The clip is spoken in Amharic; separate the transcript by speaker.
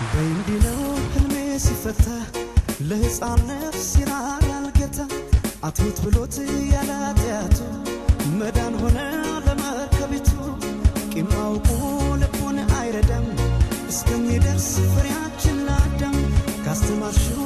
Speaker 1: በእንዲነው ህልሜ ሲፈታ ለሕፃን ነፍስ ይራራል ጌታ አትሙት ብሎት ያላጠያቱ መዳን ሆነ ለመርከቢቱ ቂማውቁ ልቡን አይረዳም እስከሚደርስ ፍሬያችን ላዳም ካስተማርሽው